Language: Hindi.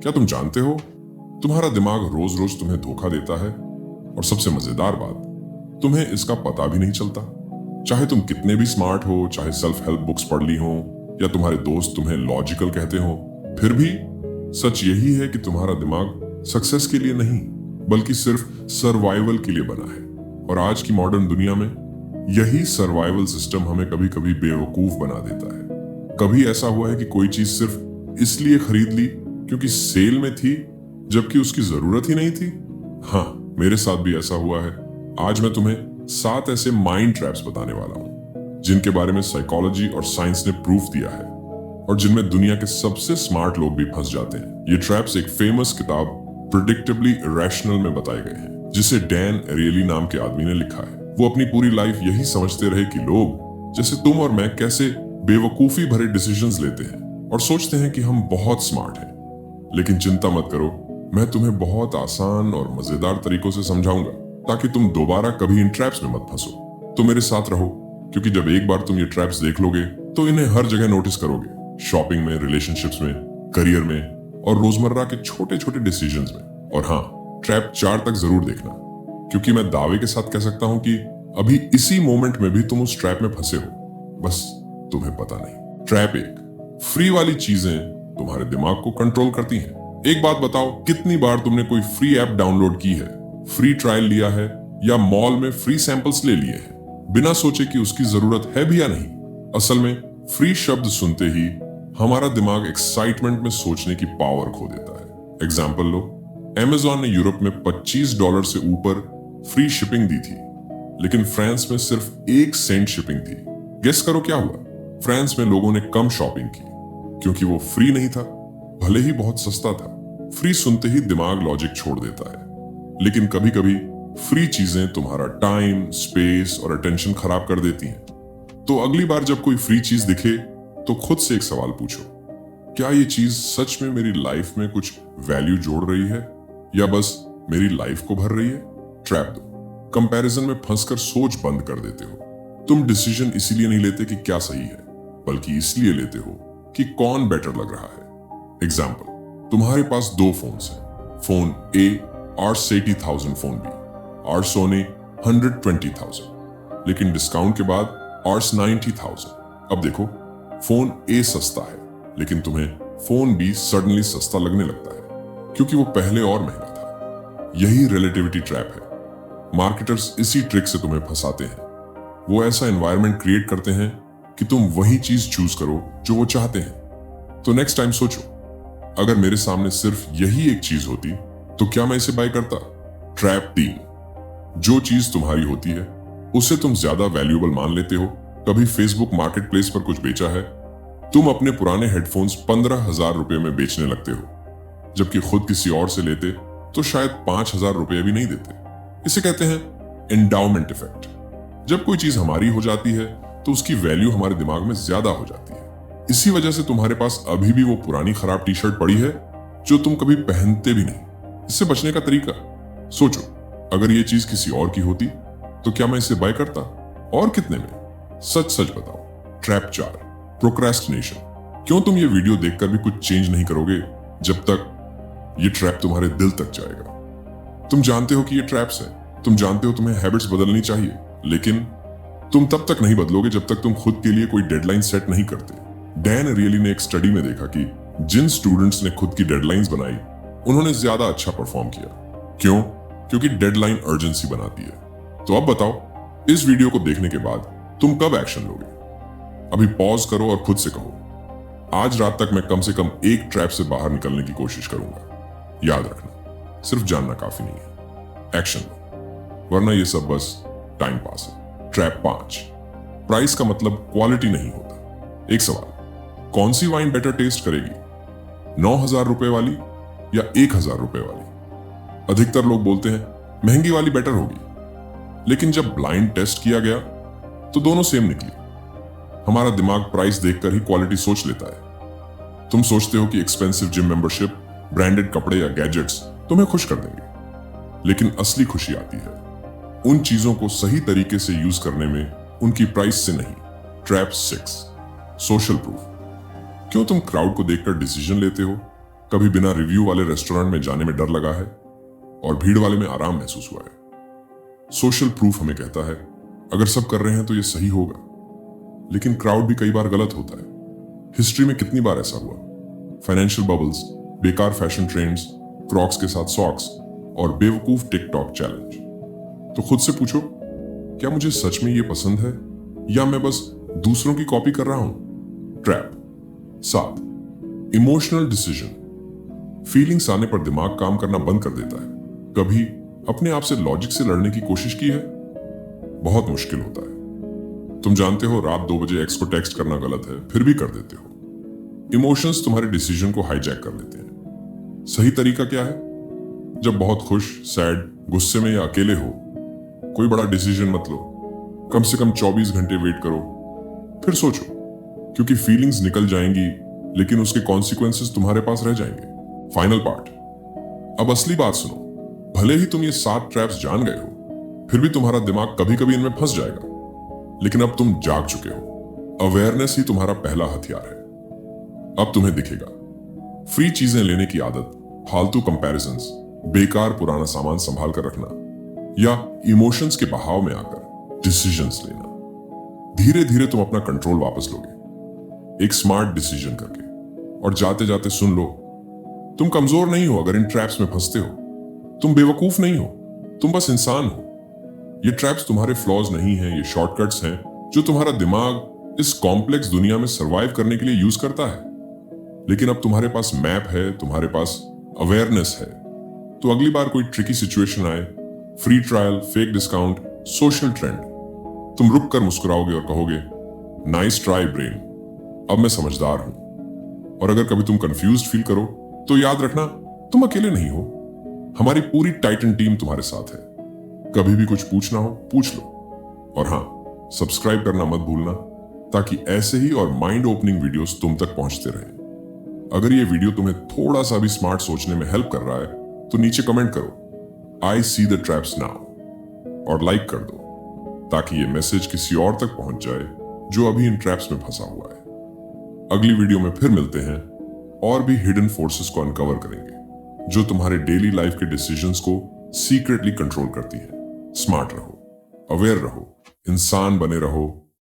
क्या तुम जानते हो, तुम्हारा दिमाग रोज रोज तुम्हें धोखा देता है, और सबसे मजेदार बात, तुम्हें इसका पता भी नहीं चलता। चाहे तुम कितने भी स्मार्ट हो, चाहे सेल्फ हेल्प बुक्स पढ़ ली हो, या तुम्हारे दोस्त तुम्हें लॉजिकल कहते हो, फिर भी सच यही है कि तुम्हारा दिमाग सक्सेस के लिए नहीं, बल्कि सिर्फ सर्वाइवल के लिए बना है। और आज की मॉडर्न दुनिया में यही सर्वाइवल सिस्टम हमें कभी कभी बेवकूफ बना देता है। कभी ऐसा हुआ है कि कोई चीज सिर्फ इसलिए खरीद ली क्योंकि सेल में थी, जबकि उसकी जरूरत ही नहीं थी। हाँ, मेरे साथ भी ऐसा हुआ है। आज मैं तुम्हें 7 ऐसे माइंड ट्रैप्स बताने वाला हूं जिनके बारे में साइकोलॉजी और साइंस ने प्रूफ दिया है, और जिनमें दुनिया के सबसे स्मार्ट लोग भी फंस जाते हैं। ये ट्रैप्स एक फेमस किताब प्रेडिक्टेबली इरेशनल में बताए गए हैं, जिसे डैन एरियली नाम के आदमी ने लिखा है। वो अपनी पूरी लाइफ यही समझते रहे कि लोग जैसे तुम और मैं कैसे बेवकूफी भरे डिसीजंस लेते हैं और सोचते हैं कि हम बहुत स्मार्ट हैं। लेकिन चिंता मत करो, मैं तुम्हें बहुत आसान और मजेदार तरीकों से समझाऊंगा ताकि तुम दोबारा कभी इन ट्रैप्स में मत फंसो। तो मेरे साथ रहो, क्योंकि जब एक बार तुम ये ट्रैप्स देख लोगे तो इन्हें हर जगह नोटिस करोगे, शॉपिंग में, रिलेशनशिप्स में, करियर में और रोजमर्रा के छोटे छोटे डिसीजंस में। और हाँ, ट्रैप 4 तक जरूर देखना, क्योंकि मैं दावे के साथ कह सकता हूं कि अभी इसी मोमेंट में भी तुम उस ट्रैप में फंसे हो, बस तुम्हें पता नहीं। ट्रैप 1, फ्री वाली चीजें तुम्हारे दिमाग को कंट्रोल करती हैं। एक बात बताओ, कितनी बार तुमने कोई फ्री ऐप डाउनलोड की है, फ्री ट्रायल लिया है, या मॉल में फ्री सैंपल्स ले लिए हैं, बिना सोचे कि उसकी जरूरत है भी या नहीं। असल में फ्री शब्द सुनते ही हमारा दिमाग एक्साइटमेंट में सोचने की पावर खो देता है। एग्जाम्पल लो, अमेज़न ने यूरोप में $25 से ऊपर फ्री शिपिंग दी थी, लेकिन फ्रांस में सिर्फ 1 सेंट शिपिंग थी। गेस करो क्या हुआ? फ्रांस में लोगों ने कम शॉपिंग की, क्योंकि वो फ्री नहीं था, भले ही बहुत सस्ता था। फ्री सुनते ही दिमाग लॉजिक छोड़ देता है। लेकिन कभी कभी फ्री चीजें तुम्हारा टाइम, स्पेस और अटेंशन खराब कर देती हैं। तो अगली बार जब कोई फ्री चीज दिखे तो खुद से एक सवाल पूछो, क्या ये चीज सच में मेरी लाइफ में कुछ वैल्यू जोड़ रही है, या बस मेरी लाइफ को भर रही है? ट्रैप 2, कंपैरिजन में फंसकर सोच बंद कर देते हो। तुम डिसीजन इसीलिए नहीं लेते कि क्या सही है, बल्कि इसलिए लेते हो कि कौन बेटर लग रहा है। एग्जाम्पल, तुम्हारे पास 2 फोन्स हैं, फोन ए और 80,000 फोन बी, और सोने 120,000, लेकिन डिस्काउंट के बाद और 90,000। अब देखो, फोन ए सस्ता है, लेकिन तुम्हें फोन बी सडनली सस्ता लगने लगता है, क्योंकि वो पहले और महंगा था। यही रिलेटिविटी ट्रैप है। मार्केटर्स इसी ट्रिक से तुम्हें फंसाते हैं। वो ऐसा एनवायरनमेंट क्रिएट करते हैं कि तुम वही चीज चूज करो जो वो चाहते हैं। तो नेक्स्ट टाइम सोचो, अगर मेरे सामने सिर्फ यही एक चीज होती तो क्या मैं इसे बाय करता? ट्रैप 3, जो चीज तुम्हारी होती है उसे तुम ज्यादा वैल्यूएबल मान लेते हो। कभी फेसबुक मार्केट प्लेस पर कुछ बेचा है, तुम अपने पुराने हेडफोन्स 15,000 रुपए में बेचने लगते हो, जबकि खुद किसी और से लेते तो शायद 5,000 रुपए भी नहीं देते। इसे कहते हैं एंडाउमेंट इफेक्ट। जब कोई चीज हमारी हो जाती है तो उसकी वैल्यू हमारे दिमाग में ज्यादा हो जाती है। इसी वजह से तुम्हारे पास अभी भी वो पुरानी खराब टी शर्ट पड़ी है जो तुम कभी पहनते भी नहीं। इससे बचने का तरीका, सोचो, अगर ये चीज किसी और की होती तो क्या मैं इसे बाय करता, और कितने में? सच सच बताओ। Trap 4, procrastination. क्यों तुम ये वीडियो देखकर भी कुछ चेंज नहीं करोगे जब तक ये ट्रैप तुम्हारे दिल तक जाएगा? तुम जानते हो कि ये ट्रैप्स है, तुम जानते हो तुम्हें हैबिट्स बदलनी चाहिए, लेकिन तुम तब तक नहीं बदलोगे जब तक तुम खुद के लिए कोई डेडलाइन सेट नहीं करते। डैन एरियली ने एक स्टडी में देखा कि जिन स्टूडेंट्स ने खुद की डेडलाइंस बनाई, उन्होंने ज्यादा अच्छा परफॉर्म किया। क्यों? क्योंकि डेडलाइन अर्जेंसी बनाती है। तो अब बताओ, इस वीडियो को देखने के बाद तुम कब एक्शन लोगे? अभी पॉज करो और खुद से कहो, आज रात तक मैं कम से कम एक ट्रैप से बाहर निकलने की कोशिश करूंगा। याद रखना, सिर्फ जानना काफी नहीं है, एक्शन लो, वरना ये सब बस टाइम पास है। ट्रैप 5, प्राइस का मतलब क्वालिटी नहीं होता। एक सवाल, कौन सी वाइन बेटर टेस्ट करेगी, 9,000 रुपए वाली या 1,000 रुपए वाली? अधिकतर लोग बोलते हैं महंगी वाली बेटर होगी, लेकिन जब ब्लाइंड टेस्ट किया गया तो दोनों सेम निकली। हमारा दिमाग प्राइस देखकर ही क्वालिटी सोच लेता है। तुम सोचते हो कि एक्सपेंसिव जिम मेंबरशिप, ब्रांडेड कपड़े या गैजेट्स तुम्हें खुश कर देंगे, लेकिन असली खुशी आती है उन चीजों को सही तरीके से यूज करने में, उनकी प्राइस से नहीं। Trap 6, social proof. क्यों तुम क्राउड को देखकर डिसीजन लेते हो, कभी बिना रिव्यू वाले रेस्टोरेंट में जाने में डर लगा है और भीड़ वाले में आराम महसूस हुआ है। सोशल प्रूफ हमें कहता है अगर सब कर रहे हैं तो ये सही होगा, लेकिन क्राउड भी कई बार गलत होता है। हिस्ट्री में कितनी बार ऐसा हुआ? फाइनेंशियल बबल्स, बेकार फैशन ट्रेंड्स, क्रॉक्स के साथ सॉक्स और बेवकूफ टिकटॉक चैलेंज। तो खुद से पूछो, क्या मुझे सच में ये पसंद है या मैं बस दूसरों की कॉपी कर रहा हूं? Trap 7, emotional decision. फीलिंग्स आने पर दिमाग काम करना बंद कर देता है। कभी अपने आप से लॉजिक से लड़ने की कोशिश की है? बहुत मुश्किल होता है। तुम जानते हो रात 2 बजे एक्स को टेक्स्ट करना गलत है, फिर भी कर देते हो। इमोशंस तुम्हारे डिसीजन को हाईजैक कर लेते हैं। सही तरीका क्या है? जब बहुत खुश, सैड, गुस्से में या अकेले हो, कोई बड़ा डिसीजन मत लो। कम से कम 24 घंटे वेट करो, फिर सोचो, क्योंकि फीलिंग्स निकल जाएंगी लेकिन उसके कॉन्सिक्वेंसेस तुम्हारे पास रह जाएंगे। Final part. अब असली बात सुनो। भले ही तुम ये 7 ट्रैप्स जान गए हो, फिर भी तुम्हारा दिमाग कभी कभी इनमें फंस जाएगा। लेकिन अब तुम जाग चुके हो। अवेयरनेस ही तुम्हारा पहला हथियार है। अब तुम्हें दिखेगा फ्री चीजें लेने की आदत, फालतू कंपैरिजंस, बेकार पुराना सामान संभाल कर रखना या इमोशंस के बहाव में आकर डिसीजंस लेना। धीरे धीरे तुम अपना कंट्रोल वापस लोगे, एक स्मार्ट डिसीजन करके। और जाते जाते सुन लो, तुम कमजोर नहीं हो अगर इन ट्रैप्स में फंसते हो। तुम बेवकूफ नहीं हो, तुम बस इंसान हो। ये ट्रैप्स तुम्हारे फ्लॉज नहीं हैं, ये शॉर्टकट्स हैं जो तुम्हारा दिमाग इस कॉम्प्लेक्स दुनिया में सरवाइव करने के लिए यूज करता है। लेकिन अब तुम्हारे पास मैप है, तुम्हारे पास अवेयरनेस है, तो अगली बार कोई ट्रिकी सिचुएशन आए, free trial, fake discount, social trend, तुम रुक कर मुस्कुराओगे और कहोगे, नाइस ट्राई ब्रेन, अब मैं समझदार हूं। और अगर कभी तुम कंफ्यूज्ड फील करो तो याद रखना, तुम अकेले नहीं हो। हमारी पूरी टाइटन टीम तुम्हारे साथ है। कभी भी कुछ पूछना हो पूछ लो। और हां, सब्सक्राइब करना मत भूलना, ताकि ऐसे ही और माइंड ओपनिंग वीडियोस तुम तक पहुंचते रहें। अगर ये वीडियो तुम्हें थोड़ा सा भी स्मार्ट सोचने में हेल्प कर रहा है तो नीचे कमेंट करो, आई सी द ट्रैप्स नाउ, और लाइक कर दो ताकि ये मैसेज किसी और तक पहुंच जाए जो अभी इन ट्रैप्स में फंसा हुआ है। अगली वीडियो में फिर मिलते हैं और भी हिडन फोर्सेस को अनकवर करेंगे जो तुम्हारे डेली लाइफ के डिसीजंस को सीक्रेटली कंट्रोल करती हैं। स्मार्ट रहो, अवेयर रहो, इंसान बने रहो,